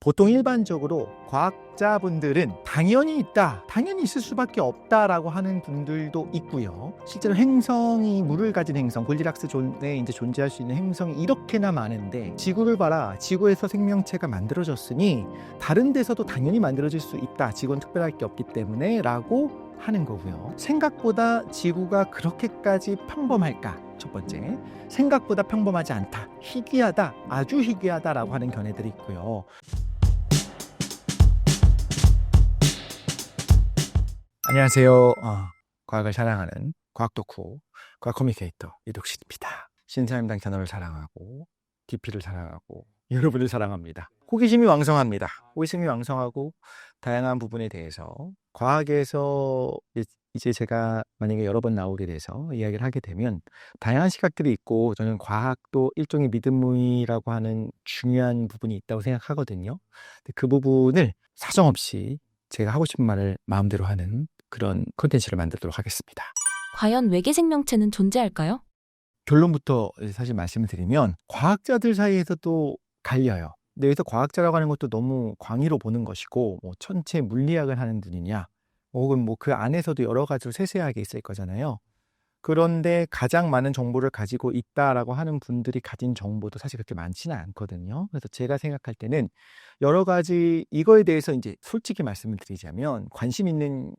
보통 일반적으로 과학자분들은 당연히 있다, 당연히 있을 수밖에 없다라고 하는 분들도 있고요. 실제로 행성이 물을 가진 행성, 골디락스 존에 이제 존재할 수 있는 행성이 이렇게나 많은데 지구를 봐라, 지구에서 생명체가 만들어졌으니 다른 데서도 당연히 만들어질 수 있다, 지구는 특별할 게 없기 때문에 라고 하는 거고요. 생각보다 지구가 그렇게까지 평범할까? 첫 번째, 생각보다 평범하지 않다, 희귀하다, 아주 희귀하다라고 하는 견해들이 있고요. 안녕하세요. 과학을 사랑하는 과학 덕후, 과학 커뮤니케이터 이독신입니다. 신사임당 채널을 사랑하고 DP를 사랑하고 여러분을 사랑합니다. 호기심이 왕성합니다. 호기심이 왕성하고 다양한 부분에 대해서 과학에서 이제 제가 만약에 여러 번 나오게 돼서 이야기를 하게 되면 다양한 시각들이 있고, 저는 과학도 일종의 믿음이라고 하는 중요한 부분이 있다고 생각하거든요. 근데 그 부분을 사정없이 제가 하고 싶은 말을 마음대로 하는 그런 콘텐츠를 만들도록 하겠습니다. 과연 외계 생명체는 존재할까요? 결론부터 사실 말씀을 드리면 과학자들 사이에서도 갈려요. 근데 여기서 과학자라고 하는 것도 너무 광의로 보는 것이고, 뭐 천체 물리학을 하는 분이냐, 혹은 뭐 그 안에서도 여러 가지로 세세하게 있을 거잖아요. 그런데 가장 많은 정보를 가지고 있다라고 하는 분들이 가진 정보도 사실 그렇게 많지는 않거든요. 그래서 제가 생각할 때는 여러 가지 이거에 대해서 이제 솔직히 말씀을 드리자면, 관심 있는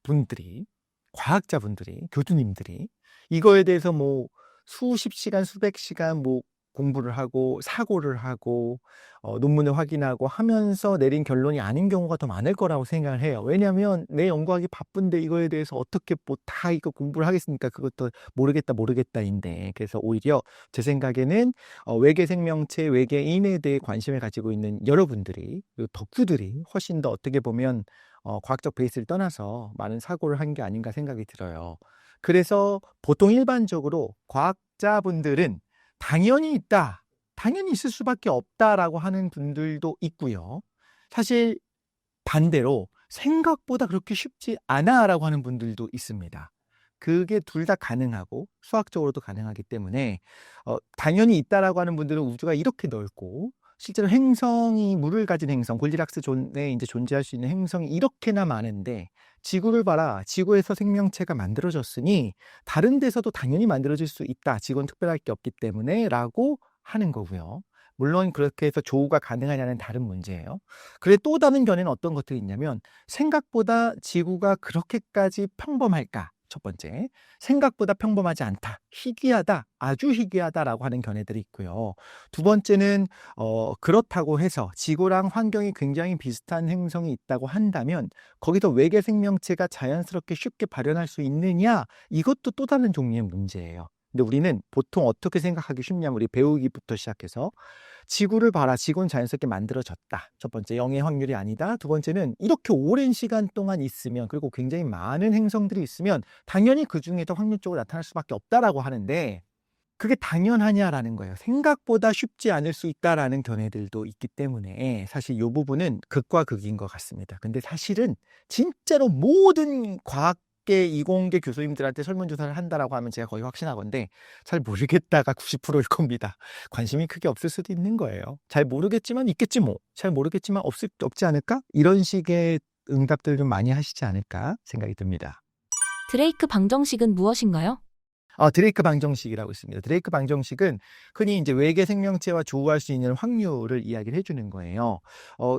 분들이, 과학자분들이, 교수님들이 이거에 대해서 뭐 수십 시간, 수백 시간 뭐 공부를 하고 사고를 하고 논문을 확인하고 하면서 내린 결론이 아닌 경우가 더 많을 거라고 생각을 해요. 왜냐하면 내 연구하기 바쁜데 이거에 대해서 어떻게 뭐 다 이거 공부를 하겠습니까? 그것도 모르겠다인데. 그래서 오히려 제 생각에는 외계 생명체, 외계인에 대해 관심을 가지고 있는 여러분들이, 그리고 덕후들이 훨씬 더 어떻게 보면 과학적 베이스를 떠나서 많은 사고를 한 게 아닌가 생각이 들어요. 그래서 보통 일반적으로 과학자분들은 당연히 있다, 당연히 있을 수밖에 없다라고 하는 분들도 있고요. 사실 반대로 생각보다 그렇게 쉽지 않아라고 하는 분들도 있습니다. 그게 둘 다 가능하고 수학적으로도 가능하기 때문에 당연히 있다라고 하는 분들은 우주가 이렇게 넓고, 실제로 행성이 물을 가진 행성, 골디락스 존에 이제 존재할 수 있는 행성이 이렇게나 많은데 지구를 봐라, 지구에서 생명체가 만들어졌으니 다른 데서도 당연히 만들어질 수 있다, 지구는 특별할 게 없기 때문에 라고 하는 거고요. 물론 그렇게 해서 조우가 가능하냐는 다른 문제예요. 그래, 또 다른 견해는 어떤 것들이 있냐면, 생각보다 지구가 그렇게까지 평범할까? 첫 번째, 생각보다 평범하지 않다, 희귀하다, 아주 희귀하다라고 하는 견해들이 있고요. 두 번째는 그렇다고 해서 지구랑 환경이 굉장히 비슷한 행성이 있다고 한다면 거기서 외계 생명체가 자연스럽게 쉽게 발현할 수 있느냐? 이것도 또 다른 종류의 문제예요. 근데 우리는 보통 어떻게 생각하기 쉽냐면, 우리 배우기부터 시작해서 지구를 봐라, 지구는 자연스럽게 만들어졌다. 첫 번째, 영의 확률이 아니다. 두 번째는 이렇게 오랜 시간 동안 있으면, 그리고 굉장히 많은 행성들이 있으면 당연히 그 중에서 확률적으로 나타날 수밖에 없다라고 하는데, 그게 당연하냐라는 거예요. 생각보다 쉽지 않을 수 있다라는 견해들도 있기 때문에 사실 이 부분은 극과 극인 것 같습니다. 근데 사실은 진짜로 모든 과학계 이공계 교수님들한테 설문조사를 한다라고 하면 제가 거의 확신하건데, 잘 모르겠다가 90%일 겁니다. 관심이 크게 없을 수도 있는 거예요. 잘 모르겠지만 있겠지 뭐. 잘 모르겠지만 없지 않을까? 이런 식의 응답들 좀 많이 하시지 않을까 생각이 듭니다. 드레이크 방정식은 무엇인가요? 드레이크 방정식이라고 있습니다. 드레이크 방정식은 흔히 이제 외계 생명체와 조우할 수 있는 확률을 이야기를 해주는 거예요.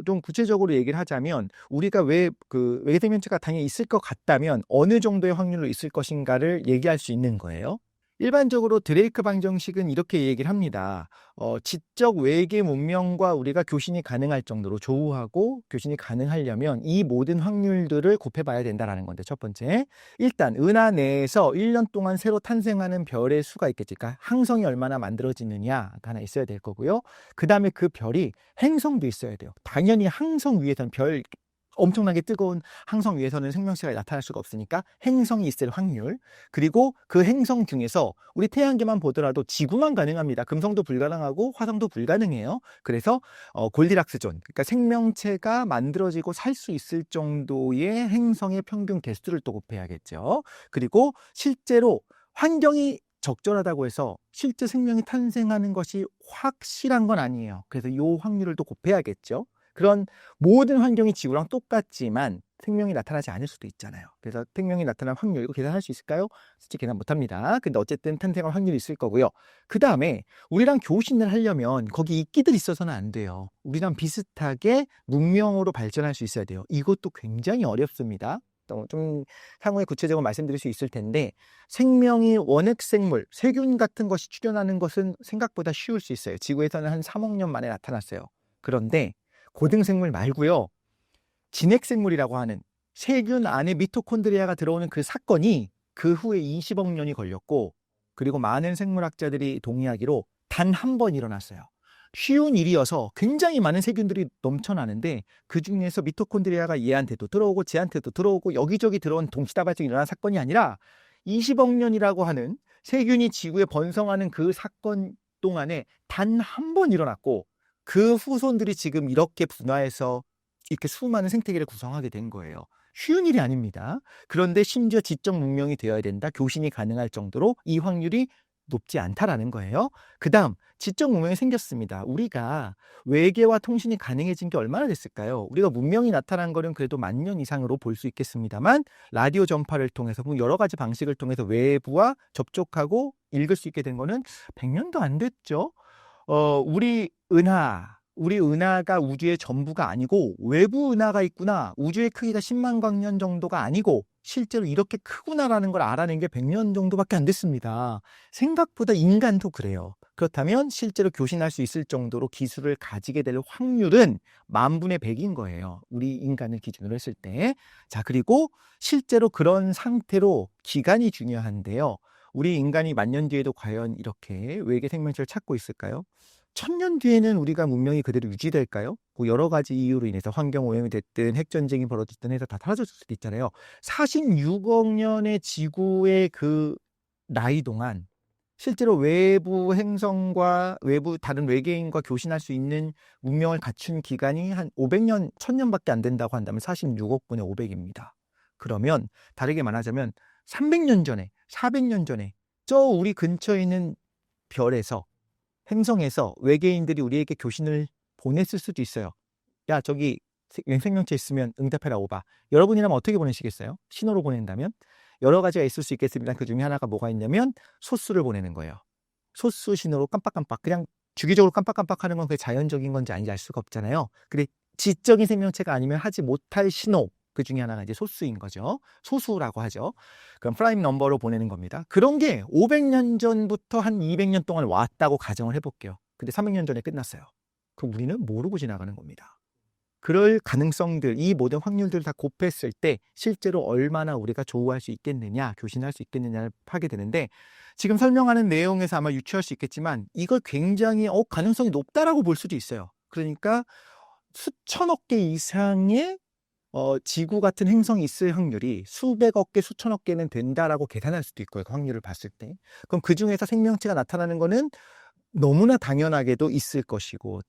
좀 구체적으로 얘기를 하자면, 우리가 왜 그 외계 생명체가 당연히 있을 것 같다면 어느 정도의 확률로 있을 것인가를 얘기할 수 있는 거예요. 일반적으로 드레이크 방정식은 이렇게 얘기를 합니다. 지적 외계 문명과 우리가 교신이 가능할 정도로 조우하고 교신이 가능하려면 이 모든 확률들을 곱해봐야 된다는 건데, 첫 번째, 일단 은하 내에서 1년 동안 새로 탄생하는 별의 수가 있겠지. 그러니까 항성이 얼마나 만들어지느냐가 하나 있어야 될 거고요. 그 다음에 그 별이 행성도 있어야 돼요. 당연히 항성 위에서는 엄청나게 뜨거운 항성 위에서는 생명체가 나타날 수가 없으니까 행성이 있을 확률, 그리고 그 행성 중에서 우리 태양계만 보더라도 지구만 가능합니다. 금성도 불가능하고 화성도 불가능해요. 그래서 골디락스 존, 그러니까 생명체가 만들어지고 살 수 있을 정도의 행성의 평균 개수를 또 곱해야겠죠. 그리고 실제로 환경이 적절하다고 해서 실제 생명이 탄생하는 것이 확실한 건 아니에요. 그래서 이 확률을 또 곱해야겠죠. 그런 모든 환경이 지구랑 똑같지만 생명이 나타나지 않을 수도 있잖아요. 그래서 생명이 나타날 확률, 이거 계산할 수 있을까요? 솔직히 계산 못합니다. 근데 어쨌든 탄생할 확률이 있을 거고요. 그 다음에 우리랑 교신을 하려면 거기 이끼들이 있어서는 안 돼요. 우리랑 비슷하게 문명으로 발전할 수 있어야 돼요. 이것도 굉장히 어렵습니다. 좀 향후에 구체적으로 말씀드릴 수 있을 텐데, 생명이 원핵생물, 세균 같은 것이 출현하는 것은 생각보다 쉬울 수 있어요. 지구에서는 한 3억 년 만에 나타났어요. 그런데 고등생물 말고요, 진핵생물이라고 하는 세균 안에 미토콘드리아가 들어오는 그 사건이 그 후에 20억 년이 걸렸고, 그리고 많은 생물학자들이 동의하기로 단 한 번 일어났어요. 쉬운 일이어서 굉장히 많은 세균들이 넘쳐나는데 그 중에서 미토콘드리아가 얘한테도 들어오고 쟤한테도 들어오고 여기저기 들어온 동시다발적으로 일어난 사건이 아니라 20억 년이라고 하는 세균이 지구에 번성하는 그 사건 동안에 단 한 번 일어났고, 그 후손들이 지금 이렇게 분화해서 이렇게 수많은 생태계를 구성하게 된 거예요. 쉬운 일이 아닙니다. 그런데 심지어 지적 문명이 되어야 된다, 교신이 가능할 정도로 이 확률이 높지 않다라는 거예요. 그 다음, 지적 문명이 생겼습니다. 우리가 외계와 통신이 가능해진 게 얼마나 됐을까요? 우리가 문명이 나타난 거는 그래도 10,000년 이상으로 볼 수 있겠습니다만, 라디오 전파를 통해서 여러 가지 방식을 통해서 외부와 접촉하고 읽을 수 있게 된 거는 100년도 안 됐죠. 우리 은하가 우주의 전부가 아니고 외부 은하가 있구나, 우주의 크기가 10만 광년 정도가 아니고 실제로 이렇게 크구나라는 걸 알아낸 게 100년 정도밖에 안 됐습니다. 생각보다 인간도 그래요. 그렇다면 실제로 교신할 수 있을 정도로 기술을 가지게 될 확률은 10,000분의 100인 거예요. 우리 인간을 기준으로 했을 때. 자, 그리고 실제로 그런 상태로 기간이 중요한데요. 우리 인간이 10,000년 뒤에도 과연 이렇게 외계 생명체를 찾고 있을까요? 1,000년 뒤에는 우리가 문명이 그대로 유지될까요? 뭐 여러 가지 이유로 인해서 환경 오염이 됐든 핵전쟁이 벌어졌든 해서 다 사라졌을 수도 있잖아요. 46억 년의 지구의 그 나이 동안 실제로 외부 행성과 외부 다른 외계인과 교신할 수 있는 문명을 갖춘 기간이 한 500년, 1,000년밖에 안 된다고 한다면 46억 분의 500입니다. 그러면 다르게 말하자면 300년 전에, 400년 전에 저 우리 근처에 있는 별에서, 행성에서 외계인들이 우리에게 교신을 보냈을 수도 있어요. 야, 저기 생명체 있으면 응답해라 오바. 여러분이라면 어떻게 보내시겠어요? 신호로 보낸다면? 여러 가지가 있을 수 있겠습니다. 그 중에 하나가 뭐가 있냐면 소수를 보내는 거예요. 소수 신호로 깜빡깜빡, 그냥 주기적으로 깜빡깜빡하는 건 그게 자연적인 건지 아닌지 알 수가 없잖아요. 근데 지적인 생명체가 아니면 하지 못할 신호, 그 중에 하나가 이제 소수인 거죠. 소수라고 하죠. 그럼 프라임 넘버로 보내는 겁니다. 그런 게 500년 전부터 한 200년 동안 왔다고 가정을 해볼게요. 근데 300년 전에 끝났어요. 그럼 우리는 모르고 지나가는 겁니다. 그럴 가능성들, 이 모든 확률들을 다 곱했을 때 실제로 얼마나 우리가 조우할 수 있겠느냐, 교신할 수 있겠느냐를 하게 되는데, 지금 설명하는 내용에서 아마 유추할 수 있겠지만 이걸 굉장히 가능성이 높다라고 볼 수도 있어요. 그러니까 수천억 개 이상의 지구 같은 행성이 있을 확률이 수백억 개, 수천억 개는 된다라고 계산할 수도 있고요. 그 확률을 봤을 때. 그럼 그 중에서 생명체가 나타나는 거는 너무나 당연하게도 있을 것이라고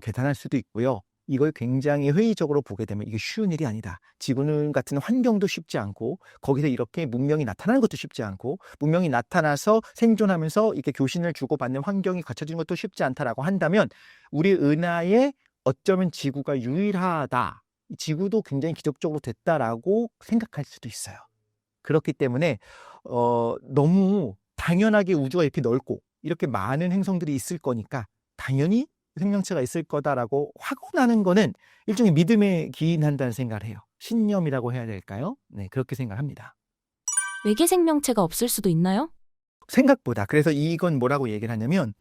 계산할 수도 있고요. 이걸 굉장히 회의적으로 보게 되면 이게 쉬운 일이 아니다. 지구 같은 환경도 쉽지 않고, 거기서 이렇게 문명이 나타나는 것도 쉽지 않고, 문명이 나타나서 생존하면서 이렇게 교신을 주고받는 환경이 갖춰진 것도 쉽지 않다라고 한다면, 우리 은하에 어쩌면 지구가 유일하다, 지구도 굉장히 기적적으로 됐다라고 생각할 수도 있어요. 그렇기 때문에 너무 당연하게 우주가 이렇게 넓고 이렇게 많은 행성들이 있을 거니까 당연히 생명체가 있을 거다라고 확언하는 거는 일종의 믿음에 기인한다는 생각을 해요. 신념이라고 해야 될까요? 네, 그렇게 생각합니다. 외계 생명체가 없을 수도 있나요? 생각보다. 그래서 이건 뭐라고 얘기를 하냐면,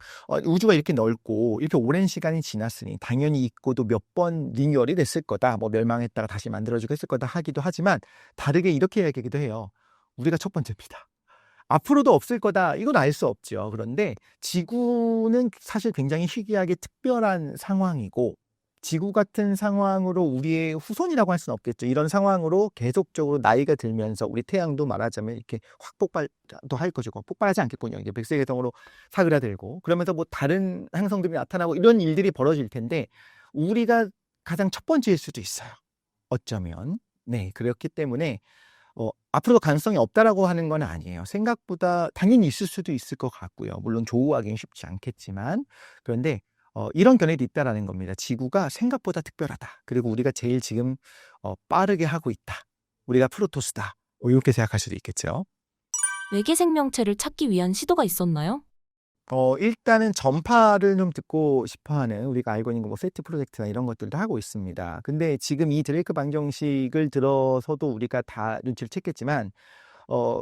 우주가 이렇게 넓고 이렇게 오랜 시간이 지났으니 당연히 있고도 몇 번 리뉴얼이 됐을 거다, 뭐 멸망했다가 다시 만들어지고 했을 거다 하기도 하지만, 다르게 이렇게 얘기하기도 해요. 우리가 첫 번째입니다. 앞으로도 없을 거다, 이건 알 수 없죠. 그런데 지구는 사실 굉장히 희귀하게 특별한 상황이고, 지구 같은 상황으로 우리의 후손이라고 할 수는 없겠죠. 이런 상황으로 계속적으로 나이가 들면서 우리 태양도 말하자면 이렇게 확 폭발도 할 것이고, 폭발하지 않겠군요. 이제 백색해성으로 사그라들고, 그러면서 뭐 다른 행성들이 나타나고 이런 일들이 벌어질 텐데, 우리가 가장 첫 번째일 수도 있어요. 어쩌면. 네, 그렇기 때문에 앞으로도 가능성이 없다라고 하는 건 아니에요. 생각보다 당연히 있을 수도 있을 것 같고요. 물론 조우하기는 쉽지 않겠지만, 그런데 이런 견해도 있다라는 겁니다. 지구가 생각보다 특별하다. 그리고 우리가 제일 지금 빠르게 하고 있다. 우리가 프로토스다. 이렇게 생각할 수도 있겠죠. 외계 생명체를 찾기 위한 시도가 있었나요? 일단은 전파를 좀 듣고 싶어하는 우리가 알고 있는 뭐 세트 프로젝트나 이런 것들도 하고 있습니다. 근데 지금 이 드레이크 방정식을 들어서도 우리가 다 눈치를 챘겠지만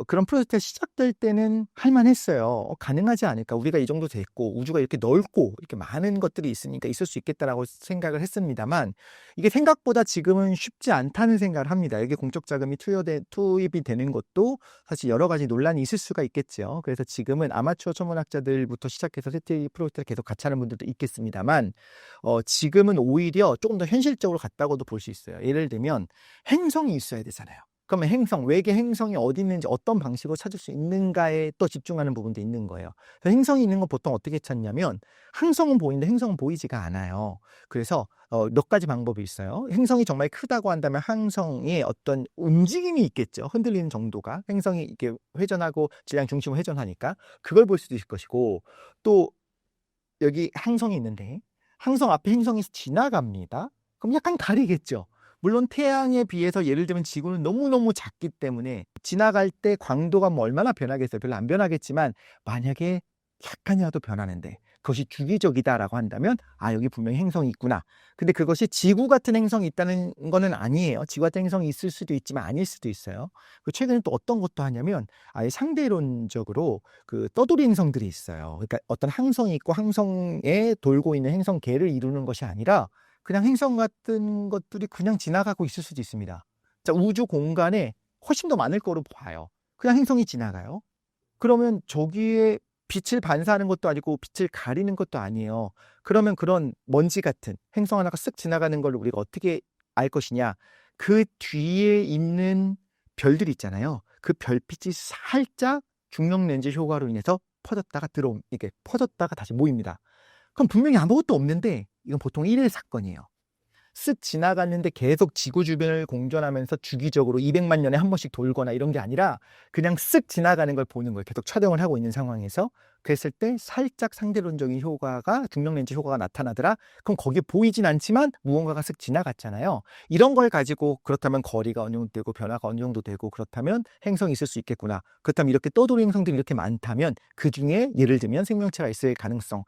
그런 프로젝트가 시작될 때는 할만했어요. 가능하지 않을까? 우리가 이 정도 됐고 우주가 이렇게 넓고 이렇게 많은 것들이 있으니까 있을 수 있겠다라고 생각을 했습니다만 이게 생각보다 지금은 쉽지 않다는 생각을 합니다. 이게 공적 자금이 투입이 되는 것도 사실 여러 가지 논란이 있을 수가 있겠죠. 그래서 지금은 아마추어 천문학자들부터 시작해서 세트 프로젝트를 계속 같이 하는 분들도 있겠습니다만 지금은 오히려 조금 더 현실적으로 갔다고도 볼 수 있어요. 예를 들면 행성이 있어야 되잖아요. 그러면 외계 행성이 어디 있는지 어떤 방식으로 찾을 수 있는가에 또 집중하는 부분도 있는 거예요. 그래서 행성이 있는 건 보통 어떻게 찾냐면 항성은 보이는데 행성은 보이지가 않아요. 그래서 몇 가지 방법이 있어요. 행성이 정말 크다고 한다면 항성에 어떤 움직임이 있겠죠. 흔들리는 정도가. 행성이 이렇게 회전하고 질량 중심을 회전하니까 그걸 볼 수도 있을 것이고 또 여기 항성이 있는데 항성 앞에 행성이 지나갑니다. 그럼 약간 가리겠죠. 물론 태양에 비해서 예를 들면 지구는 너무너무 작기 때문에 지나갈 때 광도가 뭐 얼마나 변하겠어요. 별로 안 변하겠지만 만약에 약간이라도 변하는데 그것이 주기적이다라고 한다면 여기 분명히 행성이 있구나. 근데 그것이 지구 같은 행성이 있다는 거는 아니에요. 지구 같은 행성이 있을 수도 있지만 아닐 수도 있어요. 최근에 또 어떤 것도 하냐면 아예 상대론적으로 그 떠돌이 행성들이 있어요. 그러니까 어떤 항성이 있고 항성에 돌고 있는 행성계를 이루는 것이 아니라 그냥 행성 같은 것들이 그냥 지나가고 있을 수도 있습니다. 자, 우주 공간에 훨씬 더 많을 거로 봐요. 그냥 행성이 지나가요. 그러면 저기에 빛을 반사하는 것도 아니고 빛을 가리는 것도 아니에요. 그러면 그런 먼지 같은 행성 하나가 쓱 지나가는 걸 우리가 어떻게 알 것이냐? 그 뒤에 있는 별들이 있잖아요. 그 별빛이 살짝 중력 렌즈 효과로 인해서 이게 퍼졌다가 다시 모입니다. 그럼 분명히 아무것도 없는데 이건 보통 1일 사건이에요. 쓱 지나갔는데 계속 지구 주변을 공전하면서 주기적으로 200만 년에 한 번씩 돌거나 이런 게 아니라 그냥 쓱 지나가는 걸 보는 거예요. 계속 촬영을 하고 있는 상황에서. 그랬을 때 살짝 상대론적인 효과가 중력 렌즈 효과가 나타나더라. 그럼 거기에 보이진 않지만 무언가가 쓱 지나갔잖아요. 이런 걸 가지고 그렇다면 거리가 어느 정도 되고 변화가 어느 정도 되고 그렇다면 행성이 있을 수 있겠구나. 그렇다면 이렇게 떠도리 행성들이 이렇게 많다면 그중에 예를 들면 생명체가 있을 가능성.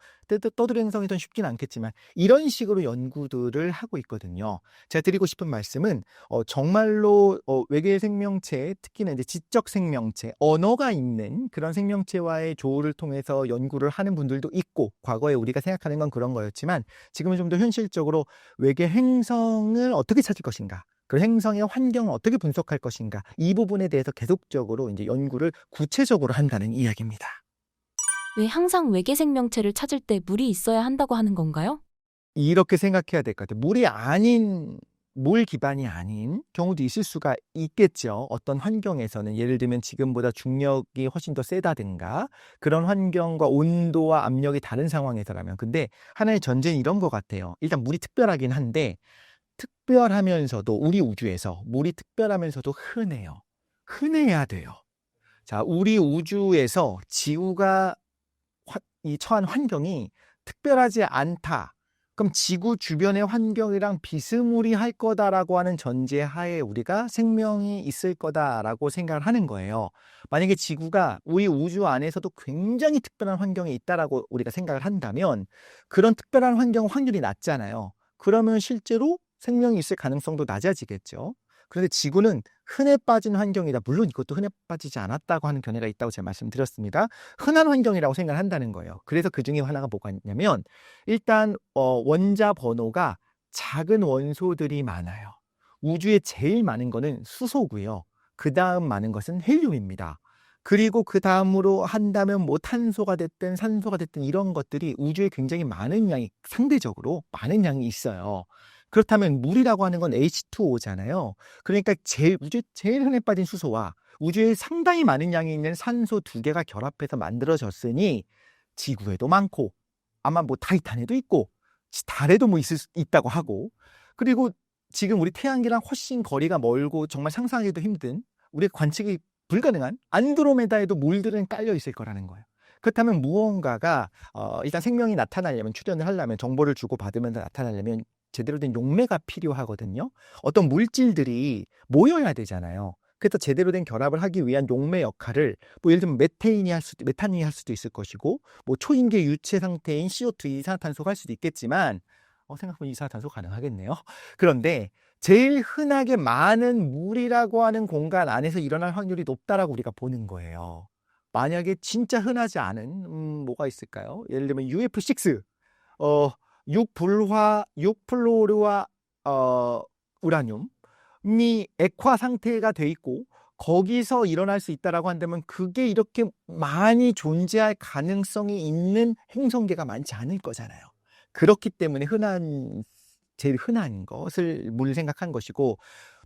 떠도리 행성이 더 쉽진 않겠지만 이런 식으로 연구들을 하고 있거든요. 제가 드리고 싶은 말씀은 정말로 외계 생명체, 특히나 이제 지적 생명체, 언어가 있는 그런 생명체와의 조우를 통해서 연구를 하는 분들도 있고 과거에 우리가 생각하는 건 그런 거였지만 지금은 좀 더 현실적으로 외계 행성을 어떻게 찾을 것인가, 그 행성의 환경을 어떻게 분석할 것인가, 이 부분에 대해서 계속적으로 이제 연구를 구체적으로 한다는 이야기입니다. 왜 항상 외계 생명체를 찾을 때 물이 있어야 한다고 하는 건가요? 이렇게 생각해야 될 것 같아요. 물 기반이 아닌 경우도 있을 수가 있겠죠. 어떤 환경에서는 예를 들면 지금보다 중력이 훨씬 더 세다든가 그런 환경과 온도와 압력이 다른 상황에서라면. 근데 하나의 전제는 이런 것 같아요. 일단 물이 특별하긴 한데 특별하면서도 우리 우주에서 물이 특별하면서도 흔해요. 흔해야 돼요. 자, 우리 우주에서 지구가 이 처한 환경이 특별하지 않다. 그럼 지구 주변의 환경이랑 비스무리할 거다라고 하는 전제 하에 우리가 생명이 있을 거다라고 생각을 하는 거예요. 만약에 지구가 우리 우주 안에서도 굉장히 특별한 환경에 있다라고 우리가 생각을 한다면 그런 특별한 확률이 낮잖아요. 그러면 실제로 생명이 있을 가능성도 낮아지겠죠. 그런데 지구는 흔해 빠진 환경이다. 물론 이것도 흔해 빠지지 않았다고 하는 견해가 있다고 제가 말씀드렸습니다. 흔한 환경이라고 생각을 한다는 거예요. 그래서 그 중에 하나가 뭐가 있냐면 일단 원자 번호가 작은 원소들이 많아요. 우주에 제일 많은 거는 수소고요. 그 다음 많은 것은 헬륨입니다. 그리고 그 다음으로 한다면 뭐 탄소가 됐든 산소가 됐든 이런 것들이 우주에 굉장히 많은 양이 상대적으로 많은 양이 있어요. 그렇다면 물이라고 하는 건 H2O잖아요. 그러니까 우주에 제일 흔해 빠진 수소와 우주에 상당히 많은 양이 있는 산소 두 개가 결합해서 만들어졌으니 지구에도 많고 아마 뭐 타이탄에도 있고 달에도 뭐 있다고 하고 그리고 지금 우리 태양계랑 훨씬 거리가 멀고 정말 상상하기도 힘든 우리 관측이 불가능한 안드로메다에도 물들은 깔려 있을 거라는 거예요. 그렇다면 무언가가 일단 생명이 나타나려면 출현을 하려면 정보를 주고받으면서 나타나려면 제대로 된 용매가 필요하거든요. 어떤 물질들이 모여야 되잖아요. 그래서 제대로 된 결합을 하기 위한 용매 역할을 뭐 예를 들면 메탄이 할 수도 있을 것이고 뭐 초인계 유체 상태인 CO2 이산화탄소가 할 수도 있겠지만 생각해보면 이산화탄소 가능하겠네요. 그런데 제일 흔하게 많은 물이라고 하는 공간 안에서 일어날 확률이 높다라고 우리가 보는 거예요. 만약에 진짜 흔하지 않은 뭐가 있을까요? 예를 들면 UF6 육플로르와 우라늄이 액화 상태가 돼 있고 거기서 일어날 수 있다라고 한다면 그게 이렇게 많이 존재할 가능성이 있는 행성계가 많지 않을 거잖아요. 그렇기 때문에 제일 흔한 것을 물 생각한 것이고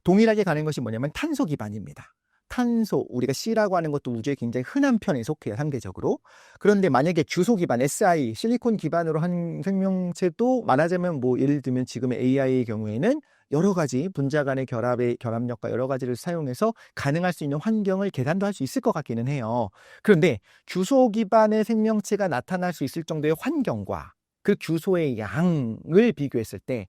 동일하게 가는 것이 뭐냐면 탄소 기반입니다. 탄소, 우리가 C라고 하는 것도 우주에 굉장히 흔한 편에 속해요, 상대적으로. 그런데 만약에 주소 기반, SI, 실리콘 기반으로 한 생명체도 말하자면 뭐 예를 들면 지금의 AI의 경우에는 여러 가지 분자 간의 결합력과 여러 가지를 사용해서 가능할 수 있는 환경을 계산도 할 수 있을 것 같기는 해요. 그런데 주소 기반의 생명체가 나타날 수 있을 정도의 환경과 그 주소의 양을 비교했을 때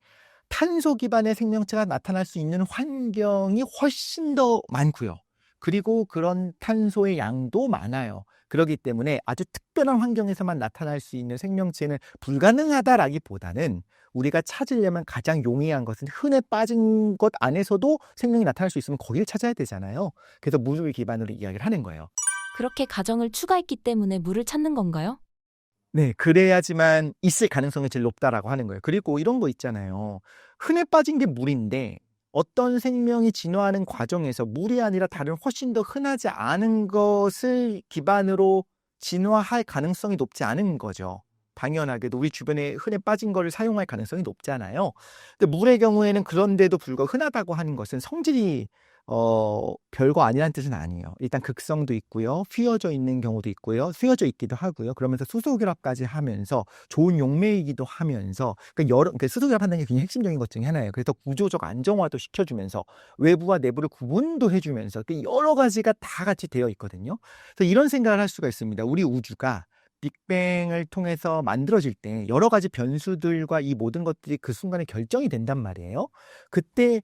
탄소 기반의 생명체가 나타날 수 있는 환경이 훨씬 더 많고요. 그리고 그런 탄소의 양도 많아요. 그렇기 때문에 아주 특별한 환경에서만 나타날 수 있는 생명체는 불가능하다라기보다는 우리가 찾으려면 가장 용이한 것은 흔해 빠진 것 안에서도 생명이 나타날 수 있으면 거기를 찾아야 되잖아요. 그래서 물을 기반으로 이야기를 하는 거예요. 그렇게 가정을 추가했기 때문에 물을 찾는 건가요? 네, 그래야지만 있을 가능성이 제일 높다라고 하는 거예요. 그리고 이런 거 있잖아요. 흔해 빠진 게 물인데 어떤 생명이 진화하는 과정에서 물이 아니라 다른 훨씬 더 흔하지 않은 것을 기반으로 진화할 가능성이 높지 않은 거죠. 당연하게도 우리 주변에 흔해 빠진 거를 사용할 가능성이 높잖아요. 근데 물의 경우에는 그런데도 불구하고 흔하다고 하는 것은 성질이 별거 아니라는 뜻은 아니에요. 일단 극성도 있고요. 휘어져 있는 경우도 있고요. 휘어져 있기도 하고요. 그러면서 수소결합까지 하면서 좋은 용매이기도 하면서 그러니까 수소결합 한다는 게 굉장히 핵심적인 것 중에 하나예요. 그래서 구조적 안정화도 시켜주면서 외부와 내부를 구분도 해주면서 여러 가지가 다 같이 되어 있거든요. 그래서 이런 생각을 할 수가 있습니다. 우리 우주가 빅뱅을 통해서 만들어질 때 여러 가지 변수들과 이 모든 것들이 그 순간에 결정이 된단 말이에요. 그때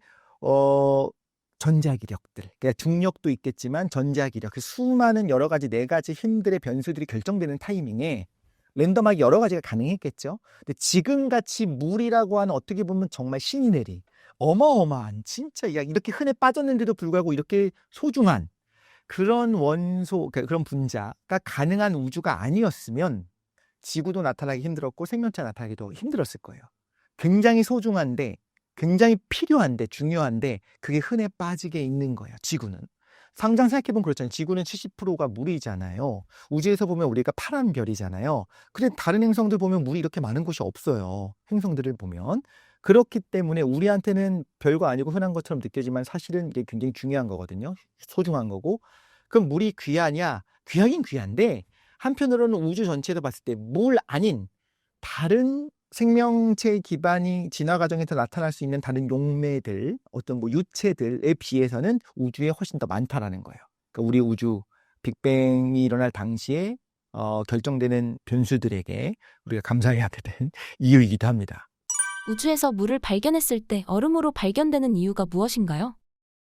전자기력들, 그러니까 중력도 있겠지만 전자기력, 그 수많은 여러 가지 네 가지 힘들의 변수들이 결정되는 타이밍에 랜덤하게 여러 가지가 가능했겠죠. 근데 지금같이 물이라고 하는 어떻게 보면 정말 신이 내린 어마어마한 진짜 이렇게 흔해 빠졌는데도 불구하고 이렇게 소중한 그런 원소, 그런 분자가 가능한 우주가 아니었으면 지구도 나타나기 힘들었고 생명체가 나타나기도 힘들었을 거예요. 굉장히 소중한데 굉장히 필요한데 중요한데 그게 흔해 빠지게 있는 거예요. 지구는. 상장 생각해보면 그렇잖아요. 지구는 70%가 물이잖아요. 우주에서 보면 우리가 파란 별이잖아요. 근데 다른 행성들 보면 물이 이렇게 많은 곳이 없어요. 행성들을 보면. 그렇기 때문에 우리한테는 별거 아니고 흔한 것처럼 느껴지만 사실은 이게 굉장히 중요한 거거든요. 소중한 거고. 그럼 물이 귀하냐? 귀하긴 귀한데 한편으로는 우주 전체에서 봤을 때 물 아닌 다른 생명체 기반이 진화 과정에서 나타날 수 있는 다른 용매들, 어떤 뭐 유체들에 비해서는 우주에 훨씬 더 많다라는 거예요. 그러니까 우리 우주 빅뱅이 일어날 당시에 결정되는 변수들에게 우리가 감사해야 되는 이유이기도 합니다. 우주에서 물을 발견했을 때 얼음으로 발견되는 이유가 무엇인가요?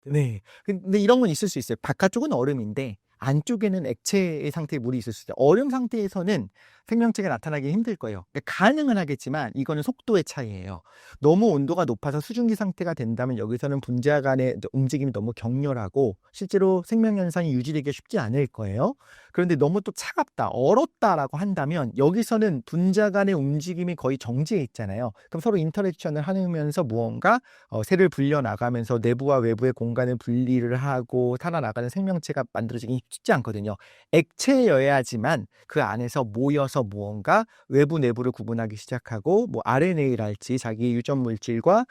네. 근데 이런 건 있을 수 있어요. 바깥쪽은 얼음인데 안쪽에는 액체의 상태의 물이 있을 수 있어요. 얼음 상태에서는 생명체가 나타나기 힘들 거예요. 그러니까 가능은 하겠지만 이거는 속도의 차이예요. 너무 온도가 높아서 수증기 상태가 된다면 여기서는 분자 간의 움직임이 너무 격렬하고 실제로 생명 현상이 유지되기 쉽지 않을 거예요. 그런데 너무 또 차갑다, 얼었다라고 한다면 여기서는 분자 간의 움직임이 거의 정지해 있잖아요. 그럼 서로 인터랙션을 하면서 무언가 새를 불려나가면서 내부와 외부의 공간을 분리를 하고 살아나가는 생명체가 만들어지기 쉽지 않거든요. 액체여야지만 그 안에서 모여서 무언가 외부 내부를 구분하기 시작하고 뭐 RNA랄지 자기 유전 물질과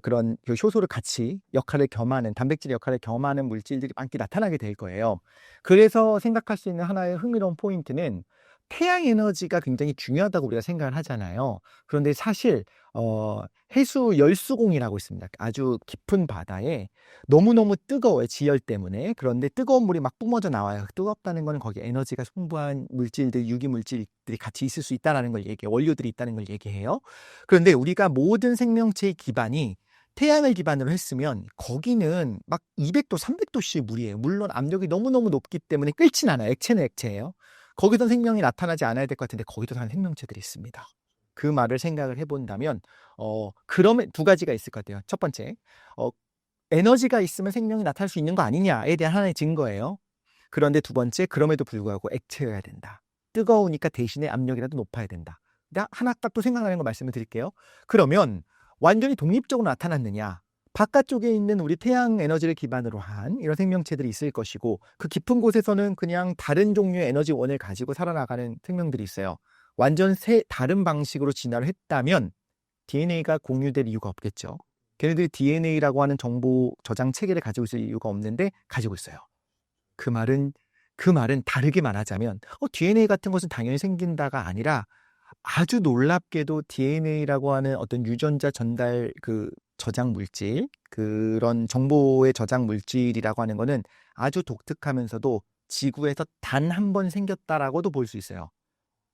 그런 그 효소를 같이 역할을 겸하는 단백질의 역할을 겸하는 물질들이 많게 나타나게 될 거예요. 그래서 생각할 수 있는 하나의 흥미로운 포인트는 태양 에너지가 굉장히 중요하다고 우리가 생각을 하잖아요. 그런데 사실 해수 열수공이라고 있습니다. 아주 깊은 바다에 너무너무 뜨거워요. 지열 때문에. 그런데 뜨거운 물이 막 뿜어져 나와요. 뜨겁다는 건 거기 에너지가 풍부한 물질들, 유기 물질들이 같이 있을 수 있다는 걸 얘기해요. 원료들이 있다는 걸 얘기해요. 그런데 우리가 모든 생명체의 기반이 태양을 기반으로 했으면 거기는 막 200도, 300도씨의 물이에요. 물론 압력이 너무너무 높기 때문에 끓진 않아요. 액체는 액체예요. 거기서 생명이 나타나지 않아야 될 것 같은데 거기도 사는 생명체들이 있습니다. 그 말을 생각을 해본다면 그러면 두 가지가 있을 것 같아요. 첫 번째, 에너지가 있으면 생명이 나타날 수 있는 거 아니냐에 대한 하나의 증거예요. 그런데 두 번째, 그럼에도 불구하고 액체여야 된다. 뜨거우니까 대신에 압력이라도 높아야 된다. 근데 하나 딱 또 생각나는 거 말씀을 드릴게요. 그러면 완전히 독립적으로 나타났느냐? 바깥쪽에 있는 우리 태양 에너지를 기반으로 한 이런 생명체들이 있을 것이고 그 깊은 곳에서는 그냥 다른 종류의 에너지원을 가지고 살아나가는 생명들이 있어요. 완전 다른 방식으로 진화를 했다면 DNA가 공유될 이유가 없겠죠. 걔네들이 DNA라고 하는 정보 저장 체계를 가지고 있을 이유가 없는데 가지고 있어요. 그 말은 다르게 말하자면 DNA 같은 것은 당연히 생긴다가 아니라 아주 놀랍게도 DNA라고 하는 어떤 유전자 전달 저장 물질, 그런 정보의 저장 물질이라고 하는 거는 아주 독특하면서도 지구에서 단 한 번 생겼다라고도 볼 수 있어요.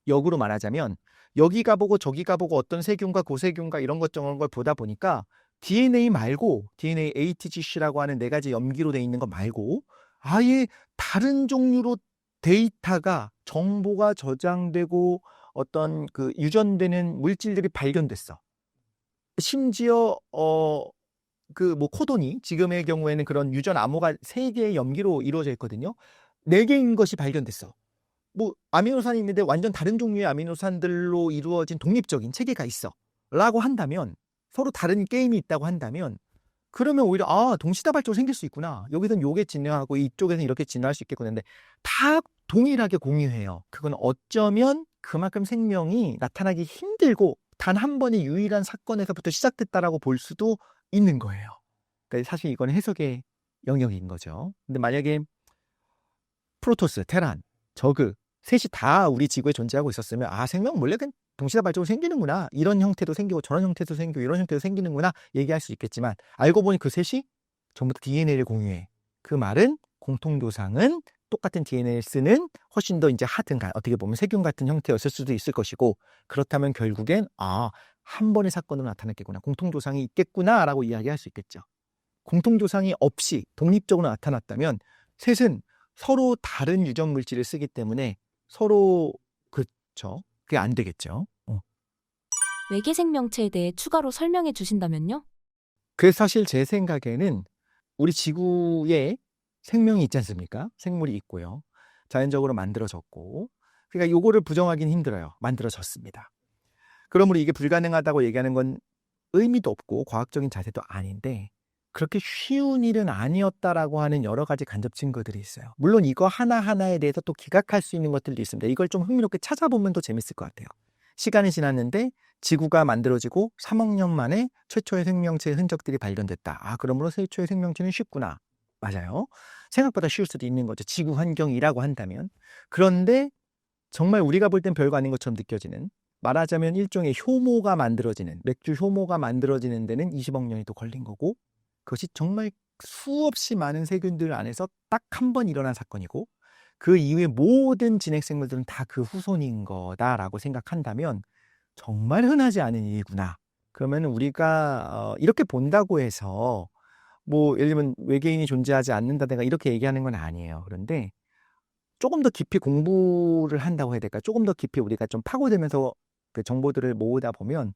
역으로 말하자면 여기 가보고 저기 가보고 어떤 세균과 고세균과 이런 것 저런 걸 보다 보니까 DNA 말고 DNA ATGC라고 하는 4가지 염기로 돼 있는 거 말고 아예 다른 종류로 데이터가 정보가 저장되고 어떤 유전되는 물질들이 발견됐어. 심지어 코도니 지금의 경우에는 그런 유전 암호가 3개의 염기로 이루어져 있거든요. 4개인 것이 발견됐어. 아미노산이 있는데 완전 다른 종류의 아미노산들로 이루어진 독립적인 체계가 있어. 라고 한다면 서로 다른 게임이 있다고 한다면 그러면 오히려 동시다발적으로 생길 수 있구나. 여기서는 요게 진화하고 이쪽에서는 이렇게 진화할 수 있겠구나. 근데 다 동일하게 공유해요. 그건 어쩌면 그만큼 생명이 나타나기 힘들고 단 한 번의 유일한 사건에서부터 시작됐다라고 볼 수도 있는 거예요. 그러니까 사실 이건 해석의 영역인 거죠. 근데 만약에 프로토스, 테란, 저그 셋이 다 우리 지구에 존재하고 있었으면 생명 원래 그냥 동시다발적으로 생기는구나. 이런 형태도 생기고 저런 형태도 생기고 이런 형태도 생기는구나 얘기할 수 있겠지만 알고 보니 그 셋이 전부 다 DNA를 공유해. 그 말은 공통조상은 똑같은 DNA를 쓰는 훨씬 더 이제 하등 어떻게 보면 세균 같은 형태였을 수도 있을 것이고 그렇다면 결국엔 한 번의 사건으로 나타났겠구나. 공통조상이 있겠구나라고 이야기할 수 있겠죠. 공통조상이 없이 독립적으로 나타났다면 셋은 서로 다른 유전 물질을 쓰기 때문에 서로 그렇죠. 그게 안 되겠죠. 외계 생명체에 대해 추가로 설명해 주신다면요? 그래서 사실 제 생각에는 우리 지구에 생명이 있지 않습니까? 생물이 있고요. 자연적으로 만들어졌고 그러니까 요거를 부정하기는 힘들어요. 만들어졌습니다. 그러므로 이게 불가능하다고 얘기하는 건 의미도 없고 과학적인 자세도 아닌데 그렇게 쉬운 일은 아니었다라고 하는 여러 가지 간접 증거들이 있어요. 물론 이거 하나하나에 대해서 또 기각할 수 있는 것들도 있습니다. 이걸 좀 흥미롭게 찾아보면 더 재밌을 것 같아요. 시간이 지났는데 지구가 만들어지고 3억 년 만에 최초의 생명체의 흔적들이 발견됐다. 그러므로 최초의 생명체는 쉽구나. 맞아요. 생각보다 쉬울 수도 있는 거죠. 지구 환경이라고 한다면. 그런데 정말 우리가 볼 땐 별거 아닌 것처럼 느껴지는 말하자면 일종의 효모가 만들어지는 맥주 효모가 만들어지는 데는 20억 년이 또 걸린 거고 그것이 정말 수없이 많은 세균들 안에서 딱 한 번 일어난 사건이고 그 이후에 모든 진핵생물들은 다 그 후손인 거다라고 생각한다면 정말 흔하지 않은 일이구나. 그러면 우리가 이렇게 본다고 해서 예를 들면 외계인이 존재하지 않는다든가 이렇게 얘기하는 건 아니에요. 그런데 조금 더 깊이 공부를 한다고 해야 될까? 조금 더 깊이 우리가 좀 파고들면서 그 정보들을 모으다 보면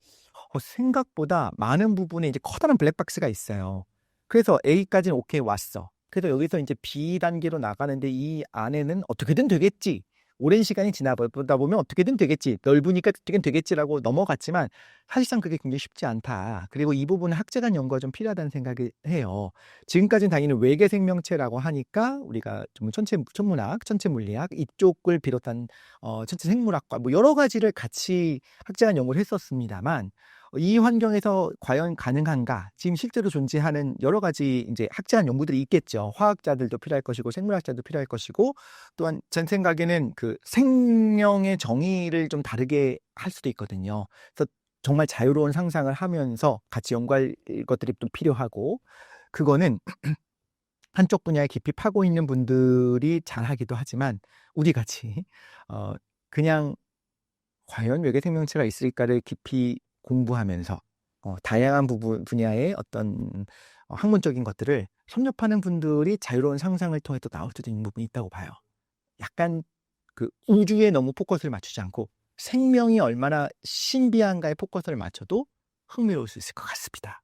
생각보다 많은 부분에 이제 커다란 블랙박스가 있어요. 그래서 A까지는 오케이 왔어. 그래서 여기서 이제 B 단계로 나가는데 이 안에는 어떻게든 되겠지. 오랜 시간이 지나보다 보면 어떻게든 되겠지. 넓으니까 어떻게든 되겠지라고 넘어갔지만 사실상 그게 굉장히 쉽지 않다. 그리고 이 부분은 학자간 연구가 좀 필요하다는 생각을 해요. 지금까지는 당연히 외계 생명체라고 하니까 우리가 좀 천문학, 천체물리학 이쪽을 비롯한 천체생물학과 여러 가지를 같이 학자간 연구를 했었습니다만 이 환경에서 과연 가능한가? 지금 실제로 존재하는 여러 가지 이제 학자한 연구들이 있겠죠. 화학자들도 필요할 것이고 생물학자도 필요할 것이고 또한 제 생각에는 그 생명의 정의를 좀 다르게 할 수도 있거든요. 그래서 정말 자유로운 상상을 하면서 같이 연구할 것들이 좀 필요하고 그거는 한쪽 분야에 깊이 파고 있는 분들이 잘하기도 하지만 우리 같이 그냥 과연 외계 생명체가 있을까를 깊이 공부하면서 다양한 분야의 어떤 학문적인 것들을 섭렵하는 분들이 자유로운 상상을 통해 또 나올 수도 있는 부분이 있다고 봐요. 약간 그 우주에 너무 포커스를 맞추지 않고 생명이 얼마나 신비한가에 포커스를 맞춰도 흥미로울 수 있을 것 같습니다.